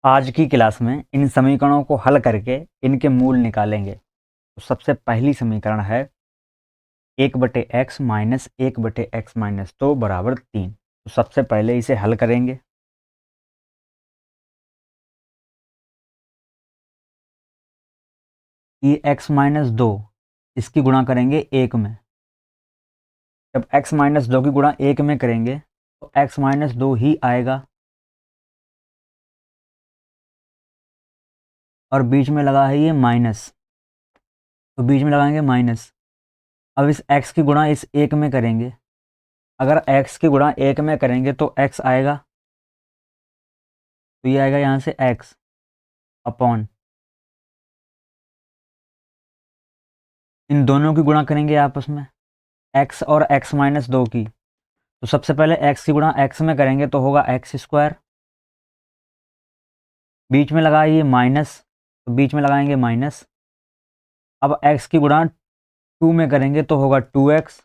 आज की क्लास में इन समीकरणों को हल करके इनके मूल निकालेंगे। तो सबसे पहली समीकरण है 1/x माइनस 1/x माइनस 2 बराबर 3। तो सबसे पहले इसे हल करेंगे। ये x माइनस 2 इसकी गुणा करेंगे 1 में। जब x माइनस 2 की गुणा 1 में करेंगे तो x माइनस 2 ही आएगा और बीच में लगा है ये माइनस, तो बीच में लगाएंगे माइनस। अब इस x की गुणा इस 1 में करेंगे। अगर x की गुणा 1 में करेंगे तो x आएगा, तो ये आएगा यहाँ से x अपॉन, इन दोनों की गुणा करेंगे आपस में, x और x माइनस 2 की। तो सबसे पहले x की गुणा x में करेंगे तो होगा एक्स स्क्वायर, बीच में लगा ये माइनस, तो बीच में लगाएंगे माइनस। अब x की गुणा 2 में करेंगे तो होगा 2x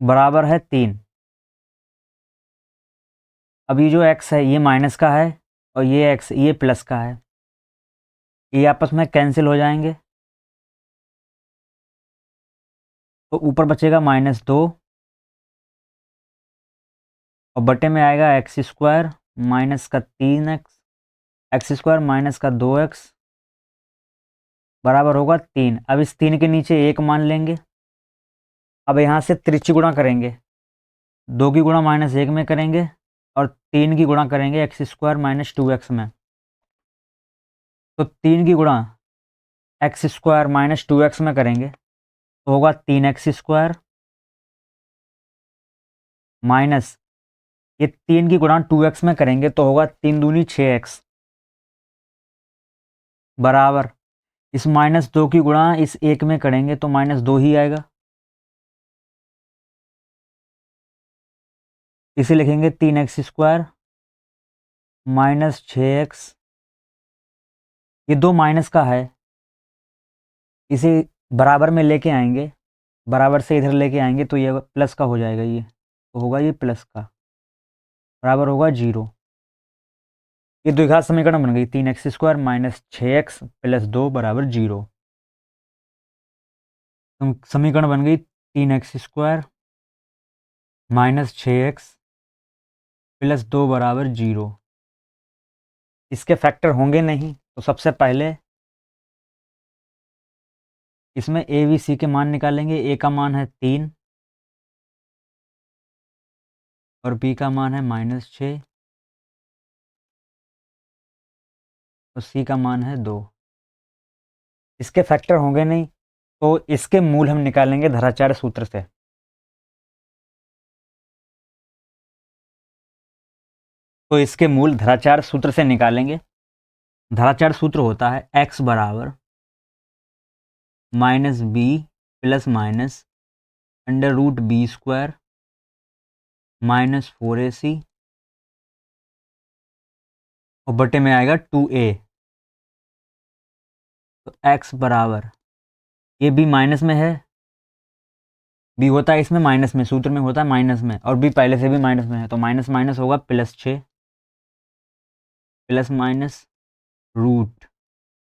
बराबर है 3। अब ये जो x है ये माइनस का है और ये x ये प्लस का है, ये आपस में कैंसिल हो जाएंगे। तो ऊपर बचेगा -2 और बटे में आएगा एक्स स्क्वायर माइनस का 3x, एक्स स्क्वायर माइनस का 2x बराबर होगा 3। अब इस 3 के नीचे 1 मान लेंगे। अब यहाँ से त्रिची गुणा करेंगे, 2 की गुणा -1 में करेंगे और 3 की गुणा करेंगे एक्स स्क्वायर माइनस 2x में। तो 3 की गुणा एक्स स्क्वायर माइनस 2x में करेंगे तो होगा 3x स्क्वायर माइनस, ये 3 की गुणा 2x में करेंगे तो होगा 3 दूनी 6x बराबर, इस -2 की गुणा इस 1 में करेंगे तो -2 ही आएगा। इसे लिखेंगे 3x स्क्वायर माइनस 6x, ये 2 माइनस का है, इसे बराबर में लेके आएंगे, बराबर से इधर लेके आएंगे तो ये प्लस का हो जाएगा, ये तो होगा ये प्लस का बराबर होगा 0। ये द्विघात समीकरण बन गई 3x square minus 6x plus 2 बराबर 0। तो समीकरण बन गई 3x square minus 6x plus 2 बराबर 0। इसके फैक्टर होंगे नहीं, तो सबसे पहले इसमें ए बी सी के मान निकालेंगे। ए का मान है 3 और बी का मान है -6 और सी का मान है 2। इसके फैक्टर होंगे नहीं, तो इसके मूल हम निकालेंगे धराचार्य सूत्र से। तो इसके मूल धराचार्य सूत्र से निकालेंगे। धराचार्य सूत्र होता है x बराबर minus b plus minus under root b square -4ac और बटे में आएगा 2a। तो x बराबर, ये b माइनस में है, b होता है इसमें माइनस में, सूत्र में होता है माइनस में, और b पहले से भी माइनस में है, तो माइनस माइनस होगा +6 plus minus root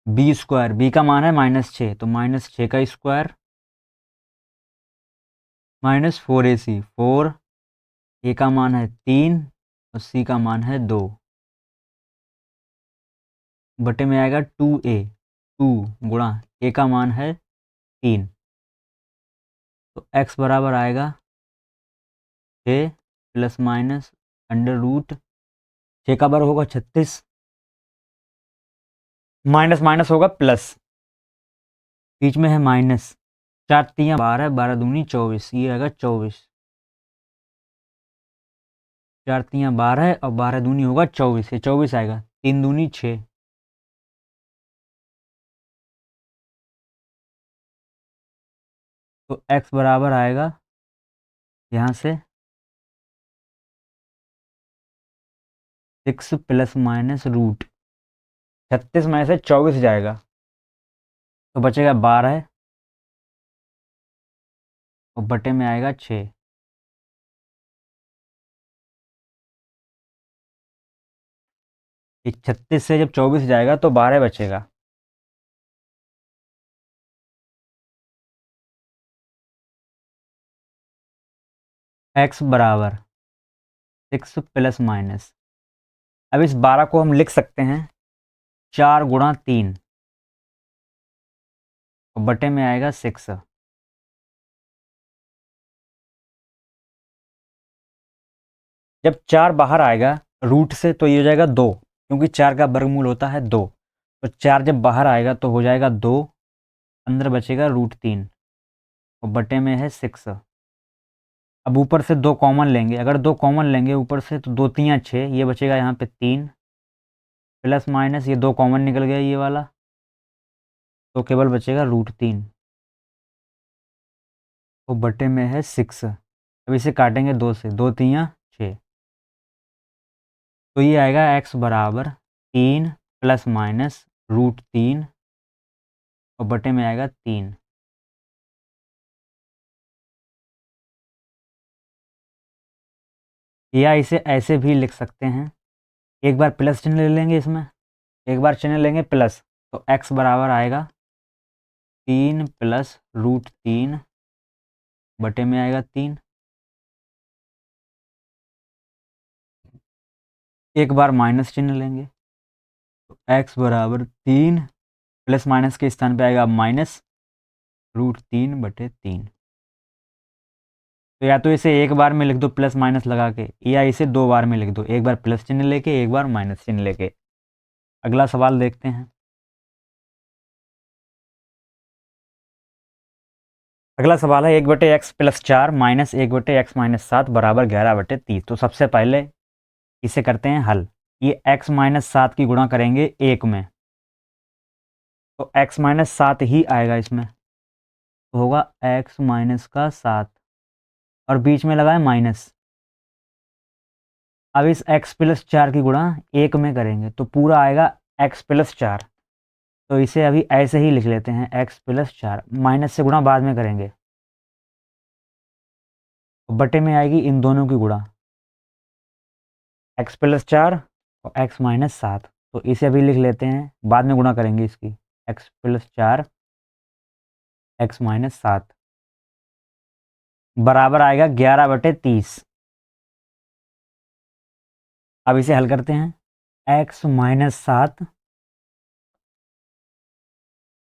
b square, b का मान है -6 तो -6 का स्क्वायर -4ac, 4 ए का मान है 3 और सी का मान है 2 बटे में आएगा 2a, 2 गुणा ए का मान है 3, तो x बराबर आएगा 6 प्लस माइनस अंडर रूट 6 का बार होगा 36, माइनस माइनस होगा प्लस, बीच में है माइनस, 4 3 12, 12 दूनी 24, ये आएगा 24, 4 3 12 और 12 दूनी होगा 24, ये 24 आएगा, 3 दूनी 6। तो x बराबर आएगा यहाँ से 6 प्लस माइनस रूट 36 में से 24 जाएगा तो बचेगा 12 और बटे में आएगा 6। ये 36 से जब 24 जाएगा तो 12 बचेगा। x बराबर 6 प्लस माइनस, अब इस 12 को हम लिख सकते हैं 4 गुणा 3 और बटे में आएगा 6। जब 4 बाहर आएगा रूट से तो ये हो जाएगा 2, क्योंकि 4 का वर्गमूल होता है 2। तो 4 जब बाहर आएगा तो हो जाएगा 2, अंदर बचेगा √3 और बटे में है 6। अब ऊपर से 2 कॉमन लेंगे, अगर 2 कॉमन लेंगे ऊपर से तो 2 3 6, ये बचेगा यहाँ पे 3 प्लस माइनस ये 2 कॉमन निकल गया ये वाला, तो केवल बचेगा √3 और बटे में है 6। अब इसे काटेंगे 2 से, 2 3 6, तो ये आएगा x बराबर 3 प्लस माइनस √3 और बटे में आएगा 3। या इसे ऐसे भी लिख सकते हैं, एक बार प्लस चिन्ह ले लेंगे इसमें, एक बार चिन्ह लेंगे प्लस, तो x बराबर आएगा 3 प्लस √3 बटे में आएगा 3। एक बार माइनस चिन्ह लेंगे तो x बराबर 3 प्लस माइनस के स्थान पे आएगा माइनस √3 बटे 3। तो या तो इसे एक बार में लिख दो प्लस माइनस लगा के, या इसे 2 बार में लिख दो, एक बार प्लस चिन्ह लेके एक बार माइनस चिन्ह लेके। अगला सवाल देखते हैं। अगला सवाल है 1/x plus 4 minus 1/x minus 7 बराबर 11/30। तो सबसे पहले इसे करते हैं हल। ये x माइनस 7 की गुणा करेंगे 1 में, तो x माइनस 7 ही आएगा इसमें, तो होगा x माइनस का 7 और बीच में लगा है माइनस। अब इस x प्लस 4 की गुणा 1 में करेंगे तो पूरा आएगा x प्लस 4, तो इसे अभी ऐसे ही लिख लेते हैं x प्लस 4, माइनस से गुणा बाद में करेंगे, तो बटे में आएगी इन दोनों की गुणा x प्लस 4 और x माइनस 7, तो इसे अभी लिख लेते हैं, बाद में गुणा करेंगे इसकी, x प्लस 4 x माइनस 7 बराबर आएगा 11/30। अब इसे हल करते हैं, x माइनस 7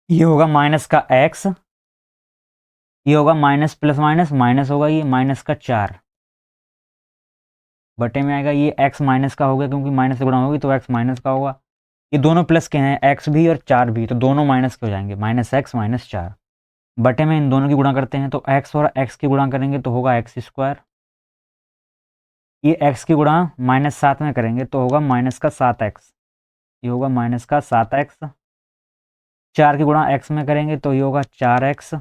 ये होगा माइनस का x, ये होगा माइनस प्लस माइनस माइनस होगा, ये माइनस का 4 बटे में आएगा, ये x माइनस का होगा क्योंकि माइनस से गुणा होगी तो x माइनस का होगा। ये दोनों प्लस के हैं, x भी और 4 भी, तो दोनों माइनस के हो जाएंगे, माइनस x माइनस 4 बटे में इन दोनों की गुणा करते हैं, तो x और x की गुणा करेंगे तो होगा x²। ये x की गुणा -7 में करेंगे तो होगा माइनस का 7x, ये होगा माइनस का 7x। 4 की गुणा x में करेंगे तो ये होगा 4x,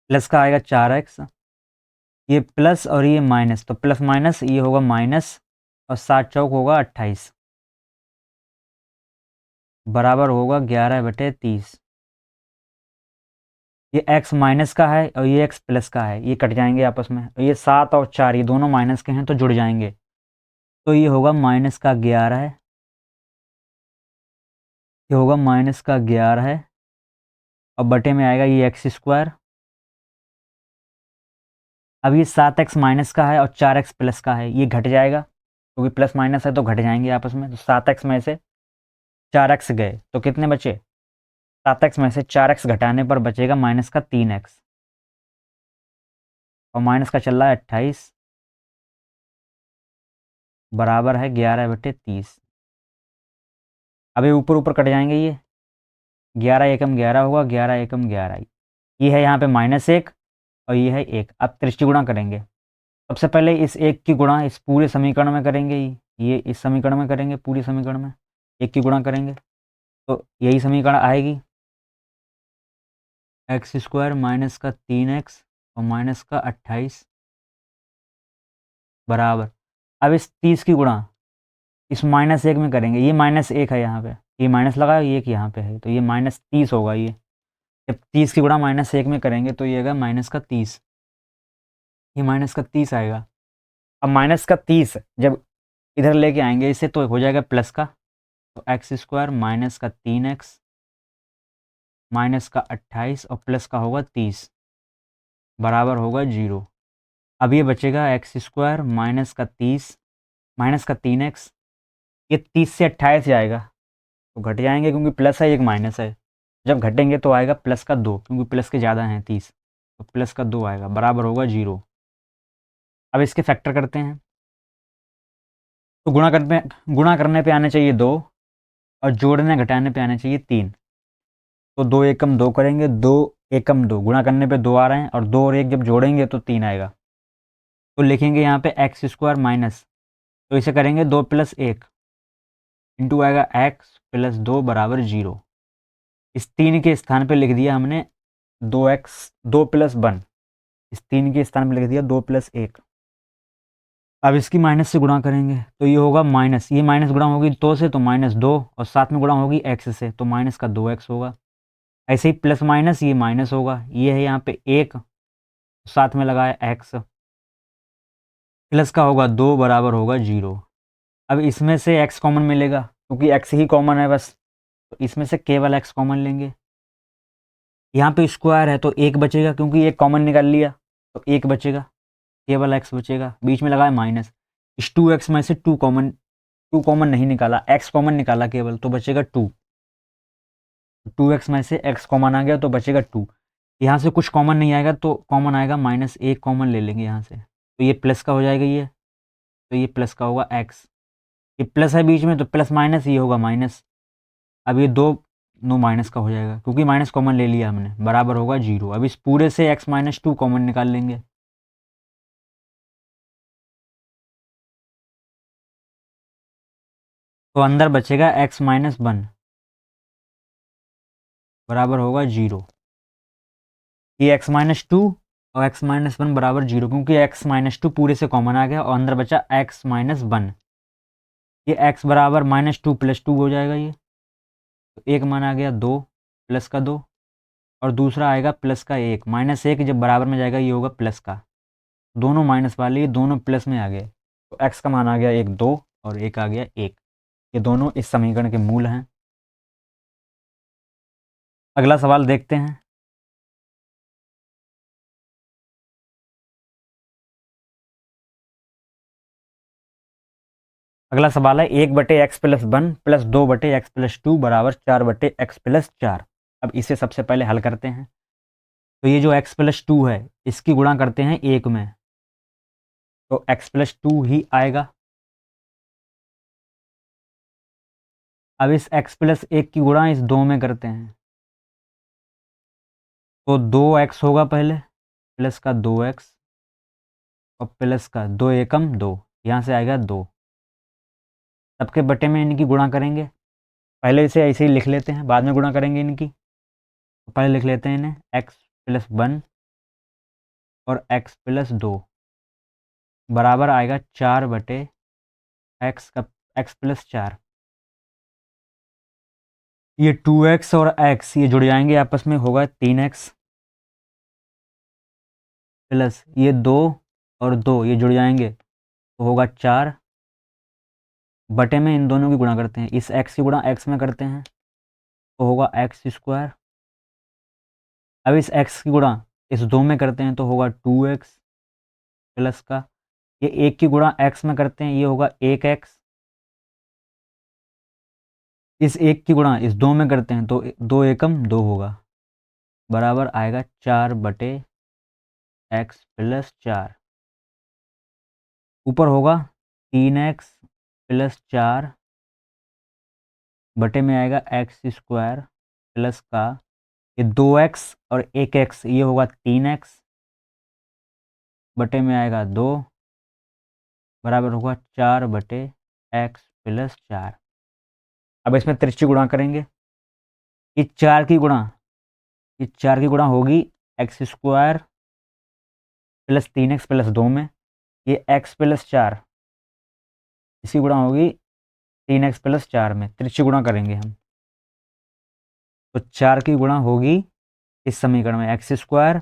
प्लस का आएगा 4x, ये प्लस और ये माइनस, तो प्लस माइनस ये होगा माइनस और 7 चौक होगा 28 बराबर होगा 11/30। ये x माइनस का है और ये x प्लस का है, ये कट जाएंगे आपस में, और ये 7 और 4 ये दोनों माइनस के हैं तो जुड़ जाएंगे, तो ये होगा माइनस का 11 है, ये होगा माइनस का 11 है और बटे में आएगा ये x²। अब ये 7x माइनस का है और 4x प्लस का है, ये घट जाएगा क्योंकि प्लस माइनस है तो घट जाएंगे आपस में, तो 7x में से 4x गए तो कितने बचे, 7x में से 4x घटाने पर बचेगा माइनस का 3x और माइनस का चल रहा है 28 बराबर है 11/30। अब ये ऊपर ऊपर कट जाएंगे, ये 11 एकम 11 होगा, 11 एकम 11, ये है यहाँ पे -1 और ये है 1। अब त्रिष्टि गुणा करेंगे, सबसे पहले इस 1 की गुणा इस पूरे समीकरण में करेंगे, ये इस समीकरण में करेंगे, पूरी समीकरण में 1 की गुणा करेंगे तो यही समीकरण आएगी, x² माइनस का 3x और माइनस का 28 बराबर। अब इस 30 की गुणा इस -1 में करेंगे, ये -1 है यहाँ पे, ये माइनस लगा, ये एक यहाँ पे है तो ये -30 होगा। ये जब 30 की गुणा -1 में करेंगे तो ये आएगा माइनस का 30, ये माइनस का 30 आएगा। अब माइनस का 30 जब इधर लेके आएंगे इसे तो हो जाएगा प्लस का, तो एक्स स्क्वायर माइनस का 3x माइनस का 28 और प्लस का होगा 30 बराबर होगा 0। अब ये बचेगा एक्स स्क्वायर माइनस का 30 माइनस का 3x, ये 30 से 28 जाएगा तो घट जाएंगे क्योंकि प्लस है एक माइनस है। जब घटेंगे तो आएगा प्लस का 2 क्योंकि प्लस के ज़्यादा हैं 30, तो प्लस का 2 आएगा बराबर होगा 0। अब इसके फैक्टर करते हैं तो गुणा करने पे आने चाहिए 2 और जोड़ने घटाने पे आने चाहिए 3। तो 2 एकम 2 करेंगे, 2 एकम 2 गुणा करने पे 2 आ रहे हैं और 2 और 1 जब जोड़ेंगे तो 3 आएगा। तो लिखेंगे यहाँ पे एक्स स्क्वायर माइनस, तो इसे करेंगे 2 प्लस 1 इंटू आएगा एक्स प्लस 2 बराबर 0। इस 3 के स्थान पे लिख दिया हमने 2x 2 प्लस 1, इस 3 के स्थान पे लिख दिया 2 प्लस 1। अब इसकी माइनस से गुणा करेंगे तो ये होगा माइनस, ये माइनस गुणा होगी 2 से तो माइनस 2 और साथ में गुणा होगी x से तो माइनस का 2x होगा। ऐसे ही प्लस माइनस ये माइनस होगा, ये है यहाँ पे 1 साथ में लगाया x, प्लस का होगा 2 बराबर होगा 0। अब इसमें से x कॉमन मिलेगा क्योंकि x ही कॉमन है बस, तो इसमें से केवल x कॉमन लेंगे। यहाँ पे स्क्वायर है तो 1 बचेगा क्योंकि 1 कॉमन निकाल लिया तो 1 बचेगा, केवल x बचेगा। बीच में लगाया माइनस, इस 2x में से 2 कॉमन नहीं निकाला, x कॉमन निकाला केवल तो बचेगा 2। 2x में से x कॉमन आ गया तो बचेगा 2। यहाँ से कुछ कॉमन नहीं आएगा तो कॉमन आएगा माइनस, 1 कॉमन ले लेंगे यहाँ से तो ये प्लस का हो जाएगा ये, तो ये प्लस का होगा x। ये प्लस है बीच में तो प्लस माइनस ये होगा माइनस। अब ये 2 नो माइनस का हो जाएगा क्योंकि माइनस कॉमन ले लिया हमने, बराबर होगा 0। अब इस पूरे से x माइनस 2 कॉमन निकाल लेंगे तो अंदर बचेगा x माइनस 1 बराबर होगा 0। ये x माइनस 2 और x माइनस 1 बराबर 0 क्योंकि x माइनस 2 पूरे से कॉमन आ गया और अंदर बचा x माइनस 1। ये x बराबर माइनस 2 प्लस 2 हो जाएगा ये, तो एक मान आ गया 2 प्लस का 2 और दूसरा आएगा प्लस का 1। माइनस 1 जब बराबर में जाएगा ये होगा प्लस का, दोनों माइनस वाले ये दोनों प्लस में आ गए तो x का मान आ गया 1 2 और 1 आ गया 1। ये दोनों इस समीकरण के मूल हैं। अगला सवाल देखते हैं। अगला सवाल है 1/x plus 1 plus 2/x plus 2 बराबर 4/x प्लस 4। अब इसे सबसे पहले हल करते हैं तो ये जो x प्लस 2 है इसकी गुणा करते हैं 1 में तो x प्लस 2 ही आएगा। अब इस x प्लस 1 की गुणा इस 2 में करते हैं तो 2x होगा पहले, प्लस का 2x और प्लस का 2 एकम 2, यहाँ से आएगा 2। सबके बटे में इनकी गुणा करेंगे, पहले इसे ऐसे ही लिख लेते हैं बाद में गुणा करेंगे इनकी। तो पहले लिख लेते हैं इन्हें x प्लस 1 और x प्लस 2 बराबर आएगा 4/x का x प्लस 4। ये 2x और x ये जुड़ जाएंगे आपस में, होगा 3x प्लस ये 2 और 2 ये जुड़ जाएंगे तो होगा 4 बटे में इन दोनों की गुणा करते हैं, इस x की गुणा x में करते हैं तो होगा x स्क्वायर। अब इस x की गुणा इस 2 में करते हैं तो होगा 2x प्लस का ये 1 की गुणा x में करते हैं ये होगा 1x, इस 1 की गुणा इस 2 में करते हैं तो 2 एकम 2 होगा बराबर आएगा 4/x प्लस 4। ऊपर होगा 3x प्लस 4 बटे में आएगा एक्स स्क्वायर प्लस का ये 2x और 1x ये होगा 3x बटे में आएगा 2 बराबर होगा 4/x प्लस 4। अब इसमें त्रिज्यी गुणा करेंगे, ये 4 की गुणा ये 4 की गुणा होगी x square plus 3x plus 2 में, ये x प्लस 4 इसकी गुणा होगी 3x प्लस 4 में, त्रिज्यी गुणा करेंगे हम तो 4 की गुणा होगी इस समीकरण में x square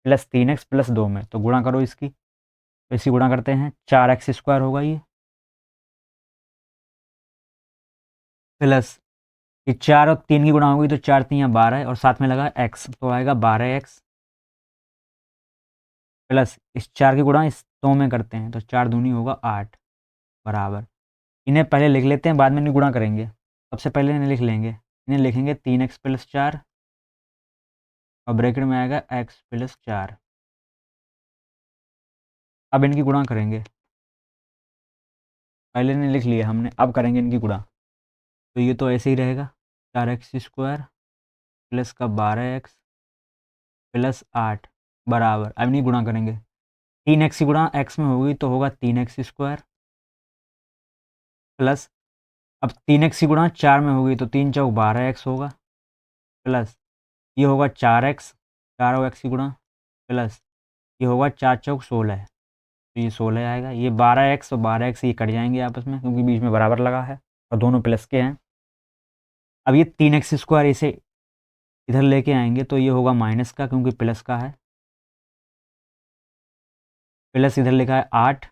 plus 3x plus 2 में, तो गुणा करो इसकी, तो इसकी गुणा करते हैं 4x स्क्वायर होगा ये प्लस ये 4 और 3 की गुणा होगी तो 4 3 12 है और साथ में लगा x तो आएगा 12x प्लस इस 4 की गुणा इस 2 में करते हैं तो 4 दूनी होगा 8 बराबर। इन्हें पहले लिख लेते हैं, बाद में इन्हें गुणा करेंगे। सबसे पहले इन्हें लिख लेंगे, इन्हें लिखेंगे 3x प्लस 4 और ब्रैकेट में आएगा x प्लस 4। अब इनकी गुणा करेंगे, पहले इन्हें लिख लिया हमने, अब करेंगे इनकी गुणा। तो ये तो ऐसे ही रहेगा 4x स्क्वायर प्लस का 12x प्लस 8 बराबर। अब इन्हीं गुणा करेंगे, 3x की गुणा x में होगी तो होगा 3x स्क्वायर प्लस अब 3x की गुणा 4 में होगी तो 3 चौक 12x होगा प्लस ये होगा 4x 4x की गुणा प्लस ये होगा 4 चौक 16 तो ये 16 आएगा। ये 12x और 12x ये कट जाएंगे आपस में क्योंकि बीच में बराबर लगा है और दोनों प्लस के हैं। अब ये 3x स्क्वायर इसे इधर लेके आएंगे तो ये होगा माइनस का क्योंकि प्लस का है, प्लस इधर लिखा है 8।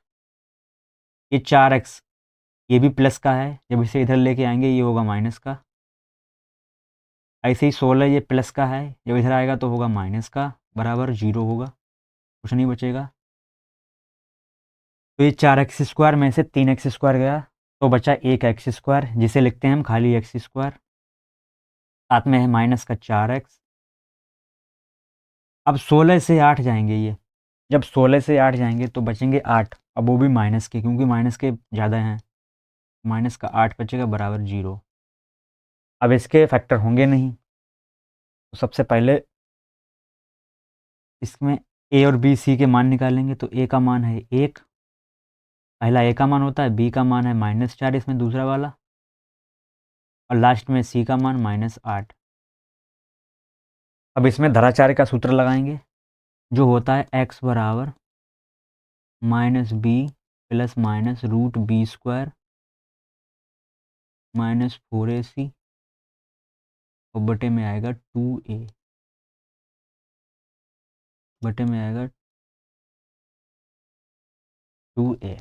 ये 4x ये भी प्लस का है, जब इसे इधर लेके आएंगे ये होगा माइनस का। ऐसे ही 16 ये प्लस का है, जब इधर आएगा तो होगा माइनस का बराबर 0 होगा, कुछ नहीं बचेगा। तो ये 4x स्क्वायर में से 3x स्क्वायर गया तो बचा 1x स्क्वायर जिसे लिखते हैं हम खाली x स्क्वायर, साथ में है माइनस का 4x। अब 16 से 8 जाएंगे, ये जब 16 से 8 जाएंगे तो बचेंगे 8, अब वो भी माइनस के क्योंकि माइनस के ज़्यादा हैं, माइनस का 8 बचेगा बराबर 0। अब इसके फैक्टर होंगे नहीं तो सबसे पहले इसमें a और b c के मान निकालेंगे। तो a का मान है 1, पहला a का मान होता है, b का मान है -4 इसमें दूसरा वाला, और लास्ट में c का मान -8। अब इसमें धराचार्य का सूत्र लगाएंगे जो होता है x बराबर -b plus minus root b square -4ac और बटे में आएगा 2a, बटे में आएगा 2a।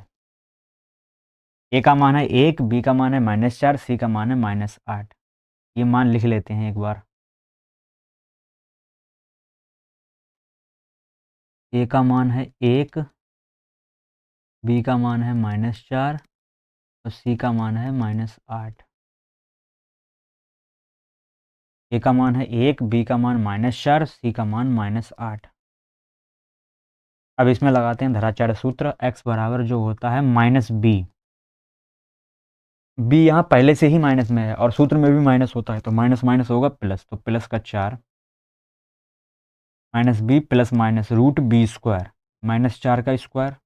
a का मान है 1, b का मान है -4, c का मान है -8। ये मान लिख लेते हैं एक बार। a का मान है 1, b का मान है -4 और c का मान है -8। a का मान है 1, b का मान -4, c का मान -8। अब इसमें लगाते हैं धराचार्य सूत्र, x बराबर जो होता है -b। b यहाँ पहले से ही माइनस में है और सूत्र में भी माइनस होता है तो माइनस माइनस होगा प्लस, तो प्लस का 4 -b plus minus root b square -4 का स्क्वायर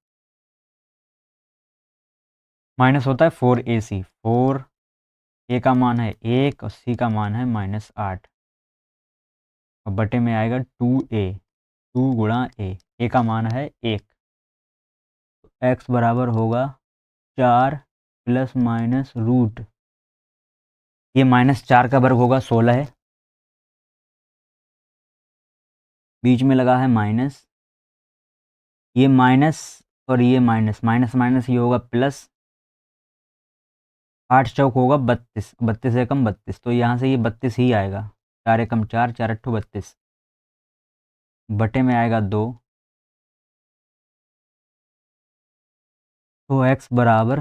माइनस होता है 4ac। 4 a का मान है 1 और c का मान है -8 और बटे में आएगा 2a, 2 गुणा a का मान है 1। तो x बराबर होगा 4 प्लस माइनस रूट, ये -4 का वर्ग होगा 16 है, बीच में लगा है माइनस, ये माइनस और ये माइनस, माइनस माइनस ये होगा प्लस, 8 चौक होगा 32, 32 एकम 32 तो यहाँ से ये 32 ही आएगा, 4 एकम 4, 4 अट्ठो 32 बटे में आएगा 2। तो x बराबर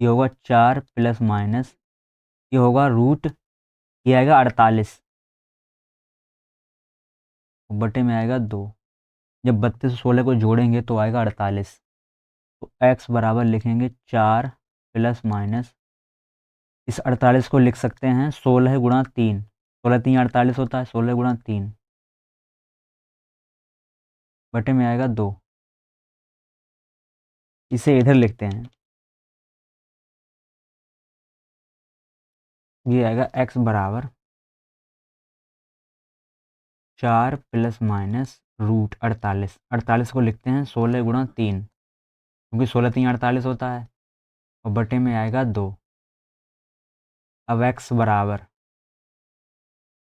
ये होगा 4 प्लस माइनस ये होगा रूट, ये आएगा 48 बटे में आएगा 2। जब 32 और 16 को जोड़ेंगे तो आएगा 48। तो x बराबर लिखेंगे 4 प्लस माइनस, इस 48 को लिख सकते हैं 16 गुणा 3, 16 3 48 होता है, 16 गुणा 3 बटे में आएगा 2। इसे इधर लिखते हैं, ये आएगा x बराबर 4 प्लस माइनस रूट 48, 48 को लिखते हैं 16 गुणा 3 क्योंकि 16 3 48 होता है और बटे में आएगा 2। अब x बराबर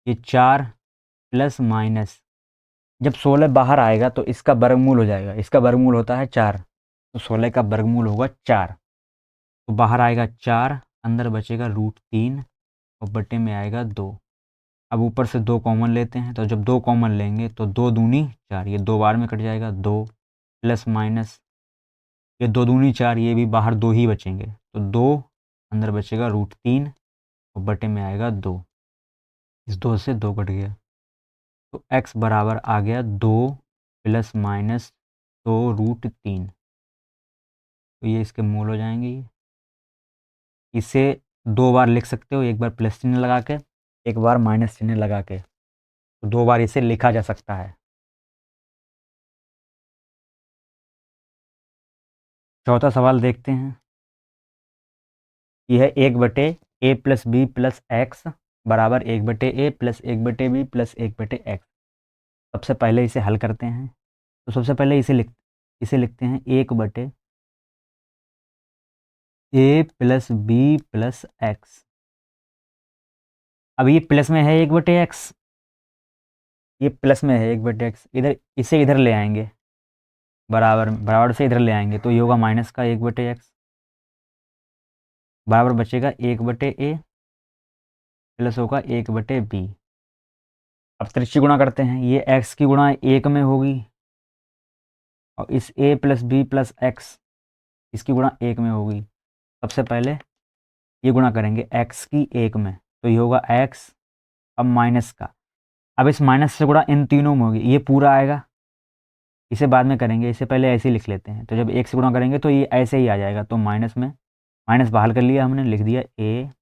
ये 4 प्लस माइनस, जब 16 बाहर आएगा तो इसका वर्गमूल हो जाएगा, इसका वर्गमूल होता है 4 तो 16 का वर्गमूल होगा 4, तो बाहर आएगा 4, अंदर बचेगा रूट 3 और बटे में आएगा 2। अब ऊपर से 2 कॉमन लेते हैं, तो जब 2 कॉमन लेंगे तो 2 दूनी 4, ये 2 बार में कट जाएगा 2 प्लस माइनस ये 2 दूनी 4, ये भी बाहर 2 ही बचेंगे, तो 2 अंदर बचेगा √3 और बटे में आएगा 2। इस 2 से 2 कट गया, तो x बराबर आ गया 2 प्लस माइनस 2√3। तो ये इसके मूल हो जाएंगे। ये इसे 2 बार लिख सकते हो, एक बार प्लस चिन्ह लगा के, एक बार माइनस चिन्ह लगा के, तो 2 बार इसे लिखा जा सकता है। चौथा सवाल देखते हैं। यह 1/a plus b plus x बराबर 1/a plus 1/b plus 1/x। सबसे पहले इसे हल करते हैं, तो सबसे पहले इसे लिखते हैं 1/a plus b plus x. अब ये प्लस में है 1/x, ये प्लस में है 1/x, इधर इसे इधर ले आएंगे, बराबर बराबर से इधर ले आएंगे, तो ये होगा माइनस का 1/x बराबर बचेगा 1/a प्लस होगा 1/b। अब त्रिज्यी गुणा करते हैं, ये x की गुणा 1 में होगी और इस a plus b plus x इसकी गुणा 1 में होगी। सबसे पहले ये गुणा करेंगे x की 1 में, तो ये होगा x। अब माइनस का, अब इस माइनस से गुणा इन तीनों में होगी, ये पूरा आएगा, इसे बाद में करेंगे, इसे पहले ऐसे ही लिख लेते हैं। तो जब 1 से गुणा करेंगे तो ये ऐसे ही आ जाएगा, तो माइनस में माइनस बाहर कर लिया हमने, लिख दिया a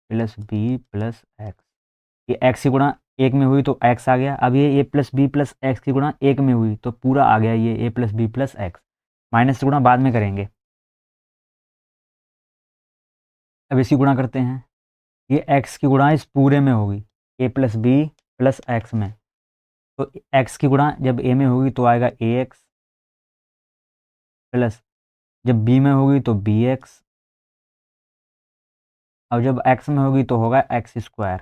plus b plus x. ये x की गुणा 1 में हुई तो x आ गया। अब ये a plus b plus x की गुणा 1 में हुई तो पूरा आ गया ये a plus b plus x. Minus से गुणा बाद में करेंगे। अब इसकी गुणा करते हैं, ये x की गुणा इस पूरे में होगी, a plus b plus x में, तो x की गुणा जब a में होगी तो आएगा ax प्लस जब b में होगी तो bx, और जब x में होगी तो होगा x²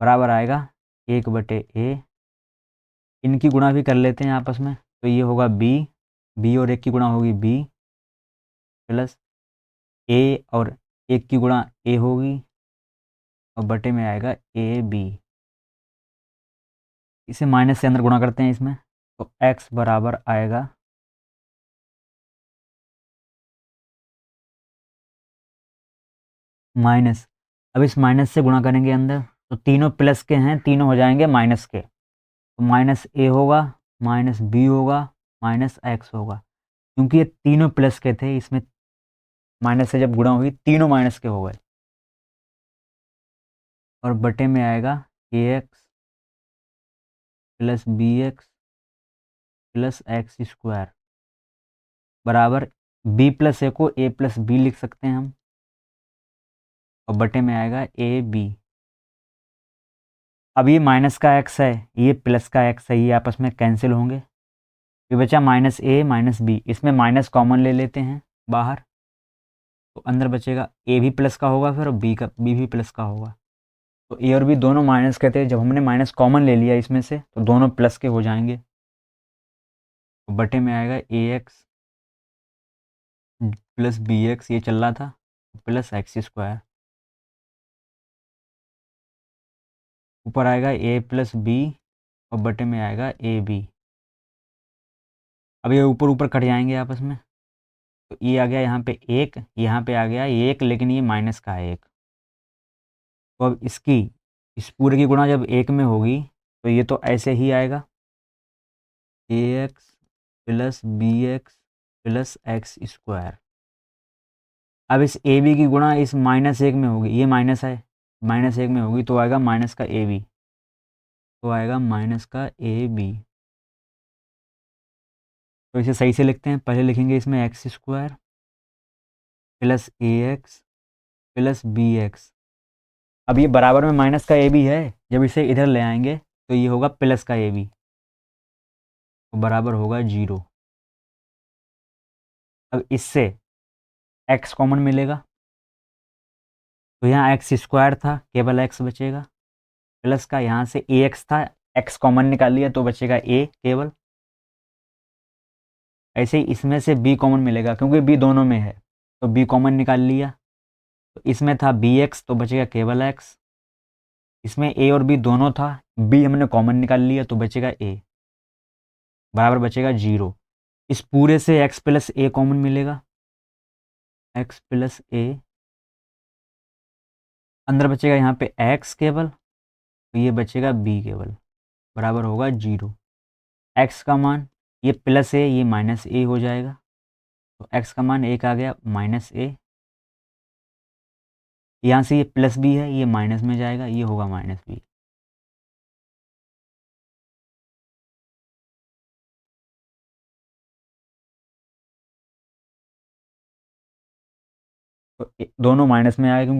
बराबर आएगा 1/a। इनकी गुणा भी कर लेते हैं आपस में, तो ये होगा b और 1 की गुणा होगी b प्लस a और 1 की गुणा a होगी और बटे में आएगा ab। इसे माइनस से अंदर गुणा करते हैं इसमें, तो x बराबर आएगा माइनस। अब इस माइनस से गुणा करेंगे अंदर, तो तीनों प्लस के हैं, तीनों हो जाएंगे माइनस के, तो माइनस a होगा, माइनस b होगा, माइनस x होगा। क्योंकि ये तीनों प्लस के थे, इसमें माइनस से जब गुणा हुई तीनों माइनस के हो गए, और बटे में आएगा ax plus bx plus x² बराबर b प्लस a को a प्लस b लिख सकते हैं हम, और बटे में आएगा ab। अब ये माइनस का x है, ये प्लस का x है, ये आपस में कैंसिल होंगे, ये बचा माइनस a माइनस b, इसमें माइनस कॉमन ले लेते हैं बाहर, तो अंदर बचेगा a भी प्लस का होगा फिर, और b भी प्लस का होगा। तो a और b दोनों माइनस के थे, जब हमने माइनस कॉमन ले लिया इसमें से तो दोनों प्लस के हो जाएंगे, तो बटे में आएगा ax प्लस bx, ये चल रहा था, प्लस x², ऊपर आएगा a प्लस b और बटे में आएगा ab। अब ये ऊपर ऊपर कट जाएंगे आपस में, तो ये आ गया यहाँ पे 1, यहाँ पे आ गया 1, लेकिन ये माइनस का है 1। तो अब इस पूरे की गुणा जब 1 में होगी तो ये तो ऐसे ही आएगा, ax plus bx plus x²। अब इस ab की गुणा इस -1 में होगी, ये माइनस है, -1 में होगी तो आएगा माइनस का ab, तो आएगा माइनस का ab। तो इसे सही से लिखते हैं, पहले लिखेंगे इसमें x² plus ax plus bx। अब ये बराबर में माइनस का ab है, जब इसे इधर ले आएंगे तो ये होगा प्लस का ab, तो बराबर होगा 0। अब इससे x कॉमन मिलेगा, तो यहाँ x² था, केवल x बचेगा, प्लस का यहाँ से ax था, x कॉमन निकाल लिया तो बचेगा a केवल। ऐसे ही इसमें से b कॉमन मिलेगा, क्योंकि b दोनों में है, तो b कॉमन निकाल लिया, तो इसमें था बी एक्स, तो बचेगा केवल एक्स। इसमें ए और बी दोनों था, बी हमने कॉमन निकाल लिया तो बचेगा ए, बराबर बचेगा 0। इस पूरे से एक्स प्लस ए कॉमन मिलेगा, एक्स प्लस ए, अंदर बचेगा यहाँ पे एक्स केवल, तो ये बचेगा बी केवल, बराबर होगा 0। एक्स का मान, ये प्लस ए ये माइनस ए हो जाएगा, तो एक्स का मान एक आ गया माइनस ए, यहाँ से ये प्लस बी है ये माइनस में जाएगा, ये होगा माइनस बी। तो दोनों माइनस में आएगा क्योंकि